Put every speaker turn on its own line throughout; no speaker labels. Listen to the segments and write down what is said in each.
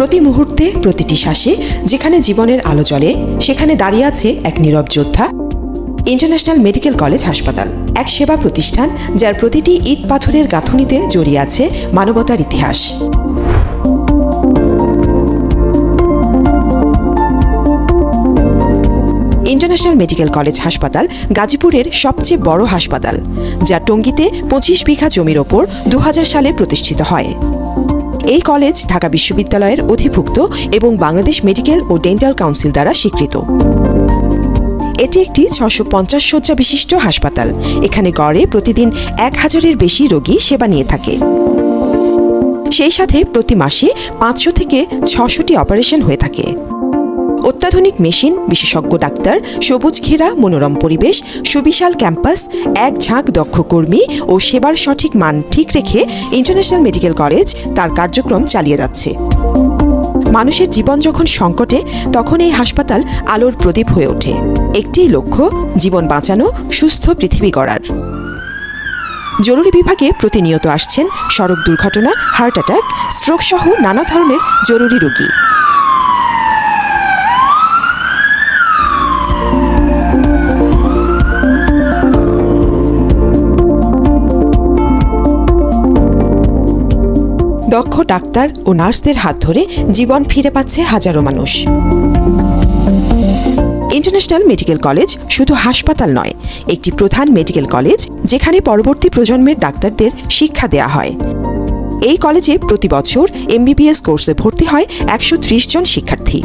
প্রতি মুহূর্তে, প্রতিটি শ্বাসে যেখানে জীবনের আলো জ্বলে, সেখানে দাঁড়িয়ে আছে এক নীরব যোদ্ধা। ইন্টারন্যাশনাল মেডিকেল কলেজ হাসপাতাল, এক সেবা প্রতিষ্ঠান যার প্রতিটি ইট পাথরের গাঁথুনিতে জড়িয়ে আছে মানবতার ইতিহাস। ইন্টারন্যাশনাল মেডিকেল কলেজ হাসপাতাল গাজীপুরের সবচেয়ে বড় হাসপাতাল, যা টঙ্গীতে 25 বিঘা জমির ওপর 2000 সালে প্রতিষ্ঠিত হয়। এই কলেজ ঢাকা বিশ্ববিদ্যালয়ের অধিভুক্ত এবং বাংলাদেশ মেডিকেল ও ডেন্টাল কাউন্সিল দ্বারা স্বীকৃত। এটি একটি 650 শয্যা বিশিষ্ট হাসপাতাল। এখানে গড়ে প্রতিদিন 1000-এর বেশি রোগী সেবা নিয়ে থাকে। সেই সাথে প্রতি মাসে 500 থেকে 600টি অপারেশন হয়ে থাকে। অত্যাধুনিক মেশিন, বিশেষজ্ঞ ডাক্তার, সবুজ ঘেরা মনোরম পরিবেশ, সুবিশাল ক্যাম্পাস, এক ঝাঁক দক্ষ কর্মী ও সেবার সঠিক মান ঠিক রেখে ইন্টারন্যাশনাল মেডিকেল কলেজ তার কার্যক্রম চালিয়ে যাচ্ছে। মানুষের জীবন যখন সংকটে, তখন এই হাসপাতাল আলোর প্রদীপ হয়ে ওঠে। একটিই লক্ষ্য, জীবন বাঁচানো, সুস্থ পৃথিবী গড়ার। জরুরি বিভাগে প্রতিনিয়ত আসছেন সড়ক দুর্ঘটনা, হার্ট অ্যাটাক, স্ট্রোক সহ নানা ধরনের জরুরি রোগী। দক্ষ ডাক্তার ও নার্সদের হাত ধরে জীবন ফিরে পাচ্ছে হাজারো মানুষ। ইন্টারন্যাশনাল মেডিকেল কলেজ শুধু হাসপাতাল নয়, একটি প্রধান মেডিকেল কলেজ যেখানে পরবর্তী প্রজন্মের ডাক্তারদের শিক্ষা দেয়া হয়। এই কলেজে প্রতি বছর MBBS কোর্সে ভর্তি হয় 130 জন শিক্ষার্থী।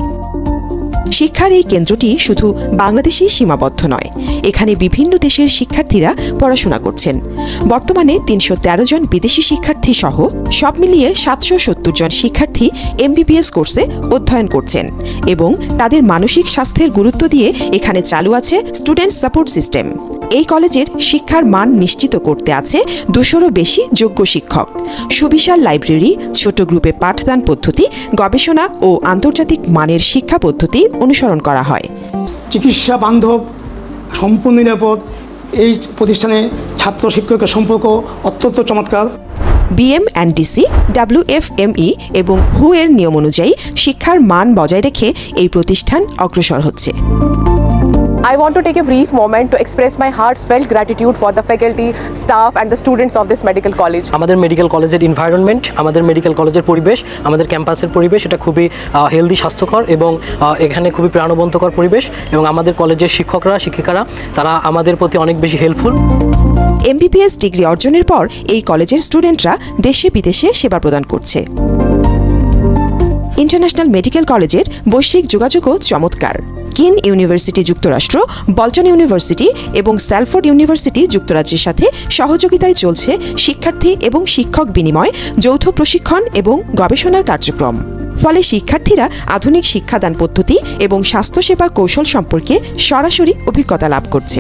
শিক্ষার এই কেন্দ্রটি শুধু বাংলাদেশেই সীমাবদ্ধ নয়, এখানে বিভিন্ন দেশের শিক্ষার্থীরা পড়াশোনা করছেন। বর্তমানে 313 জন বিদেশি শিক্ষার্থী সহ সব মিলিয়ে 770 জন শিক্ষার্থী MBBS কোর্সে অধ্যয়ন করছেন এবং তাদের মানসিক স্বাস্থ্যের গুরুত্ব দিয়ে এখানে চালু আছে স্টুডেন্ট সাপোর্ট সিস্টেম। এই কলেজের শিক্ষার মান নিশ্চিত করতে আছে 200-রও বেশি যোগ্য শিক্ষক, সুবিশাল লাইব্রেরি, ছোট গ্রুপে পাঠদান পদ্ধতি, গবেষণা ও আন্তর্জাতিক মানের শিক্ষা পদ্ধতি অনুসরণ করা হয়।
চিকিৎসা বান্ধব, সম্পূর্ণ নিরাপদ এই প্রতিষ্ঠানে ছাত্র শিক্ষকের সম্পর্ক অত্যন্ত চমৎকার।
BMNDC, WFME এবং WHO এর নিয়ম অনুযায়ী শিক্ষার মান বজায় রেখে এই প্রতিষ্ঠান অগ্রসর হচ্ছে।
I want to take a brief moment to express my heartfelt gratitude for the faculty, staff and the students of this medical college.
আমাদের মেডিকেল কলেজের এনভায়রনমেন্ট, আমাদের মেডিকেল কলেজের পরিবেশ, আমাদের ক্যাম্পাসের পরিবেশ, এটা খুবই হেলদি, স্বাস্থ্যকর এবং এখানে খুবই প্রাণবন্তকর পরিবেশ এবং আমাদের কলেজের শিক্ষকরা, শিক্ষিকারা তারা আমাদের প্রতি অনেক বেশি হেল্পফুল।
MBBS ডিগ্রি অর্জনের পর এই কলেজের স্টুডেন্টরা দেশে বিদেশে সেবা প্রদান করছে। ইন্টারন্যাশনাল মেডিকেল কলেজের বৈশ্বিক যোগাযোগও চমৎকার। কিন ইউনিভার্সিটি যুক্তরাষ্ট্র, বল্টন ইউনিভার্সিটি এবং স্যালফোর্ড ইউনিভার্সিটি যুক্তরাজ্যের সাথে সহযোগিতায় চলছে শিক্ষার্থী এবং শিক্ষক বিনিময়, যৌথ প্রশিক্ষণ এবং গবেষণার কার্যক্রম। ফলে শিক্ষার্থীরা আধুনিক শিক্ষাদান পদ্ধতি এবং স্বাস্থ্যসেবা কৌশল সম্পর্কে সরাসরি অভিজ্ঞতা লাভ করছে।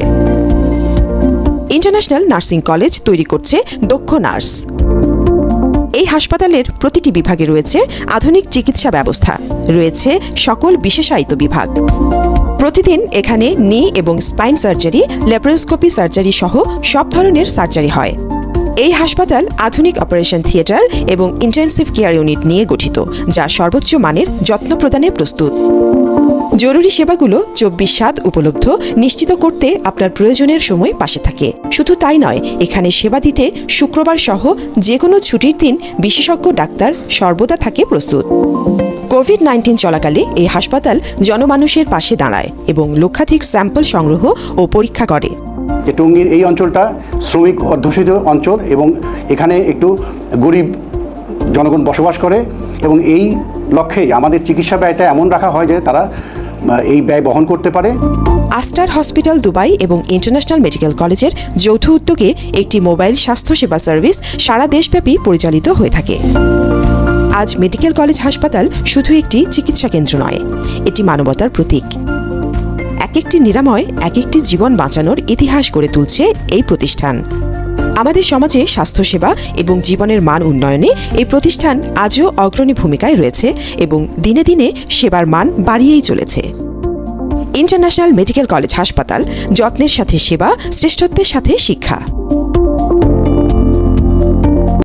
ইন্টারন্যাশনাল নার্সিং কলেজ তৈরি করছে দক্ষ নার্স। এই হাসপাতালের প্রতিটি বিভাগে রয়েছে আধুনিক চিকিৎসা ব্যবস্থা, রয়েছে সকল বিশেষায়িত বিভাগ। প্রতিদিন এখানে নি এবং স্পাইন সার্জারি, ল্যাপারোস্কোপি সার্জারি সহ সব ধরনের সার্জারি হয়। এই হাসপাতাল আধুনিক অপারেশন থিয়েটার এবং ইন্টেনসিভ কেয়ার ইউনিট নিয়ে গঠিত, যা সর্বোচ্চ মানের যত্ন প্রদানে প্রস্তুত। জরুরি সেবাগুলো 24/7 উপলব্ধ নিশ্চিত করতে আপনার প্রয়োজনের সময় পাশে থাকে। শুধু তাই নয়, এখানে সেবা দিতে শুক্রবার সহ যে কোনো ছুটির দিন বিশেষজ্ঞ ডাক্তার সর্বদা থাকে প্রস্তুত। কোভিড-19 চলাকালে এই হাসপাতাল জনমানুষের পাশে দাঁড়ায় এবং লক্ষাধিক স্যাম্পল সংগ্রহ ও পরীক্ষা করে।
টঙ্গীর এই অঞ্চলটা শ্রমিক অধ্যুষিত অঞ্চল এবং এখানে একটু গরিব জনগণ বসবাস করে এবং এই লক্ষ্যেই আমাদের চিকিৎসা ব্যয়টা এমন রাখা হয় যে তারা এই ব্যয় বহন করতে পারে।
আস্টার হসপিটাল দুবাই এবং ইন্টারন্যাশনাল মেডিকেল কলেজের যৌথ উদ্যোগে একটি মোবাইল স্বাস্থ্যসেবা সার্ভিস সারা দেশব্যাপী পরিচালিত হয়ে থাকে। আজ মেডিকেল কলেজ হাসপাতাল শুধু একটি চিকিৎসা কেন্দ্র নয়, এটি মানবতার প্রতীক। এক একটি নিরাময়, এক একটি জীবন বাঁচানোর ইতিহাস গড়ে তুলছে এই প্রতিষ্ঠান। আমাদের সমাজে স্বাস্থ্যসেবা এবং জীবনের মান উন্নয়নে এই প্রতিষ্ঠান আজও অগ্রণী ভূমিকায় রয়েছে এবং দিনে দিনে সেবার মান বাড়িয়েই চলেছে। ইন্টারন্যাশনাল মেডিকেল কলেজ হাসপাতাল, যত্নের সাথে সেবা, শ্রেষ্ঠত্বের সাথে শিক্ষা।